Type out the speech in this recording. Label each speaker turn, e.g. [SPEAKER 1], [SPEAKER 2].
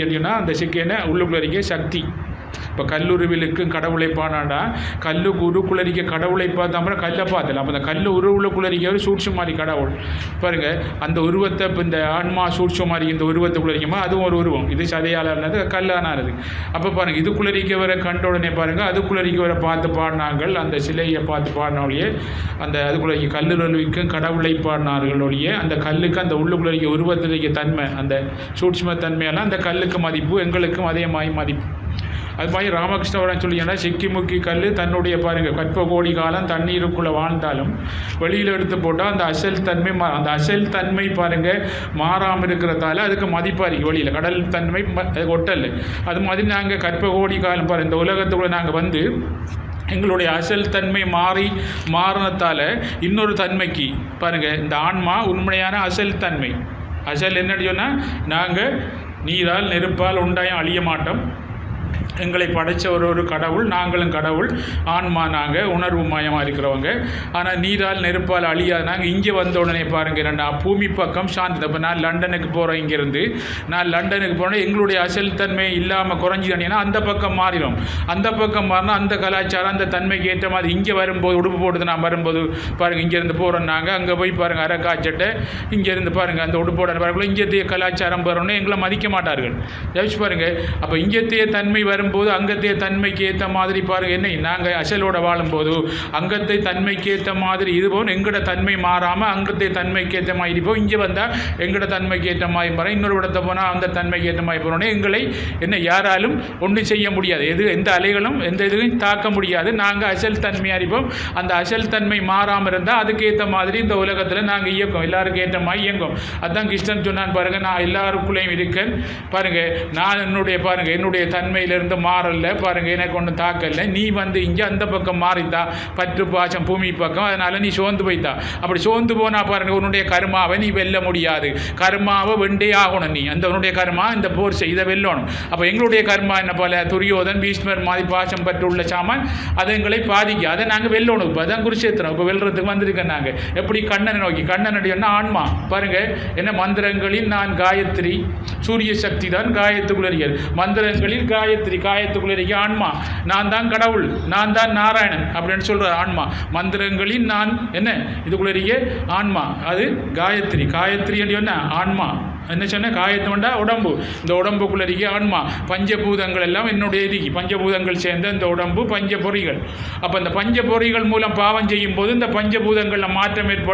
[SPEAKER 1] அப்படின்னா அந்த சிக்கனை உள்ளுக்குள்ள இருக்க சக்தி. இப்போ கல்லுருவிலுக்கும் கடவுளை பாடாண்டா கல்லுக்கு உருக்குள்ளரிக்க கடவுளை பார்த்தா அப்புறம் கல்லை பார்த்தல. அப்போ அந்த கல் உருவுக்குள்ளரிக்க சூட்சமாரி கடவுள் பாருங்கள். அந்த உருவத்தை இப்போ இந்த ஆன்மா சூட்சமாரி இந்த உருவத்துக்குள்ளரிக்குமா அதுவும் ஒரு உருவம். இது சதையாளர்னது கல்லானது. அப்போ பாருங்கள் இதுக்குள்ளரிக்கவரை கண்ட உடனே பாருங்கள் அதுக்குள்ளரிக்கவரை பார்த்து பாடினார்கள். அந்த சிலையை பார்த்து பாடினோடைய அந்த அதுக்குள்ளரிக்க கல்லுருவிக்கும் கடவுளை பாடினார்களோடைய அந்த கல்லுக்கு அந்த உள்ளுக்குள்ளரிக்க உருவத்தில் இருக்க தன்மை அந்த சூட்சம தன்மையெல்லாம் அந்த கல்லுக்கு மதிப்பு, எங்களுக்கும் அதே மாதிரி மதிப்பு. அது மாதிரி ராமகிருஷ்ணவரன் சொல்லிங்கன்னா சிக்கி முக்கி கல் தன்னுடைய பாருங்கள் கற்ப கோடி காலம் தண்ணீருக்குள்ளே வாழ்ந்தாலும் வெளியில் எடுத்து போட்டால் அந்த அசல் தன்மை அந்த அசல் தன்மை பாருங்கள் மாறாமல் இருக்கிறதால அதுக்கு மதிப்பாக இருக்குது. வெளியில் கடல் தன்மை ஒட்டல். அது மாதிரி நாங்கள் கற்ப கோடி காலம் பாருங்கள் இந்த உலகத்துக்குள்ளே நாங்கள் வந்து எங்களுடைய அசல் தன்மை மாறினத்தால் இன்னொரு தன்மைக்கு பாருங்கள் இந்த ஆன்மா உண்மையான அசல் தன்மை. அசல் என்னன்னு சொன்னால் நாங்கள் நீரால் நெருப்பால் உண்டாயம் அழிய மாட்டோம். எங்களை படைத்த ஒரு கடவுள், நாங்களும் கடவுள், ஆன்மா நாங்கள் உணர்வு மயமாக இருக்கிறவங்க. ஆனால் நீரால் நெருப்பால் அழியாது. நாங்கள் இங்கே வந்த உடனே பாருங்கள் நான் பூமி பக்கம் சார்ந்தது. இப்போ நான் லண்டனுக்கு போகிறேன். இங்கேருந்து நான் லண்டனுக்கு போனேன் எங்களுடைய அசல் தன்மை இல்லாமல் குறைஞ்சிட்டேன்னா அந்த பக்கம் மாறிடும். அந்த பக்கம் மாறினா அந்த கலாச்சாரம் அந்த தன்மைக்கு ஏற்ற மாதிரி இங்கே வரும்போது உடுப்பு போடுறது நான் வரும்போது பாருங்கள் இங்கேருந்து போகிறோம் நாங்கள் அங்கே போய் பாருங்கள் அரைக்காய்ச்சட்டை இங்கேருந்து பாருங்கள் அந்த உடுப்போட பாருங்கள் இங்கேத்தைய கலாச்சாரம் போகிறோன்னே எங்களை மதிக்க மாட்டார்கள். யோசிச்சு பாருங்கள். அப்போ இங்கத்தைய தன்மை வரும்போது அங்கத்தைய தன்மைக்கு ஏற்ற மாதிரி பாருங்கள் என்ன நாங்கள் அசலோட வாழும்போது அங்கத்தை தன்மைக்கு ஏற்ற மாதிரி இதுபோல் எங்களோட தன்மை மாறாமல் அங்கத்தை தன்மைக்கு ஏற்ற மாதிரி இருப்போம். இங்கே வந்தால் எங்களோட தன்மைக்கு ஏற்ற மாதிரி போகிறோம். இன்னொரு இடத்த போனால் அந்த தன்மைக்கு ஏற்ற மாதிரி போகிறோன்னே எங்களை என்ன யாராலும் ஒன்றும் செய்ய முடியாது. எந்த அலைகளும் எந்த இதுவும் தாக்க முடியாது. நாங்கள் அசல் தன்மையாக இருப்போம். அந்த அசல் தன்மை மாறாமல் இருந்தால் அதுக்கேற்ற மாதிரி இந்த உலகத்தில் நாங்கள் இயக்கம் எல்லாருக்கும் ஏற்ற மாதிரி இயங்கும். அதுதான் கிருஷ்ணன் சொன்னான் பாருங்கள் நான் எல்லாருக்குள்ளேயும் இருக்கேன் பாருங்கள். நான் என்னுடைய தன்மையிலிருந்து மாறல பாருங்கள் எனக்கு ஒன்றும் தாக்கல. நீ வந்து இங்கே அந்த பக்கம் மாறித்தா பற்று பாசம் பூமி பக்கம் அதனால் நீ சோர்ந்து போய்த்தா. அப்படி சோர்ந்து போனால் பாருங்கள் உன்னுடைய கர்மாவை நீ வெல்ல முடியாது. கர்மாவை வெண்டே ஆகணும். நீ அந்த உன்னுடைய கர்மா இந்த போர் செய்த வெல்லணும். அப்போ எங்களுடைய கர்மா என்ன போல துரியோதன் பீஷ்மர் மாதிரி பாசம் பற்று உள்ள சாமான் அதை எங்களை பாதிக்க அதை நாங்கள் வெல்லணும். இப்போ அதான் குருஷேத்திரம். இப்போ வெல்றதுக்கு வந்திருக்கேன் நாங்கள். எப்படி கண்ணனை நோக்கி கண்ணன் அடினா ஆன்மா பாருங்கள் என்ன மந்திரங்களில் நான் காயத்ரி சூரிய சக்தி தான் காயத்துக்குள்ளறியல். மந்திரங்களில் காயத்துக்குள்ளே இருக்க ஆன்மா நான் தான் கடவுள் நான் தான் நாராயணன் அப்படின்னு சொல்கிற ஆன்மா. மந்திரங்களில் நான் என்ன இதுக்குள்ளே இருக்க ஆன்மா அது காயத்ரி. காயத்ரி என்ன ஆன்மா என்ன சொன்ன காயத்தை வேண்டா உடம்பு. இந்த உடம்புக்குள்ளே இருக்க ஆன்மா. பஞ்சபூதங்கள் எல்லாம் என்னுடைய இருக்கி. பஞ்சபூதங்கள் சேர்ந்த இந்த உடம்பு பஞ்சபொறிகள். அப்போ இந்த பஞ்சபொறிகள் மூலம் பாவம் செய்யும் போது இந்த பஞ்சபூதங்களில் மாற்றம் ஏற்படும்.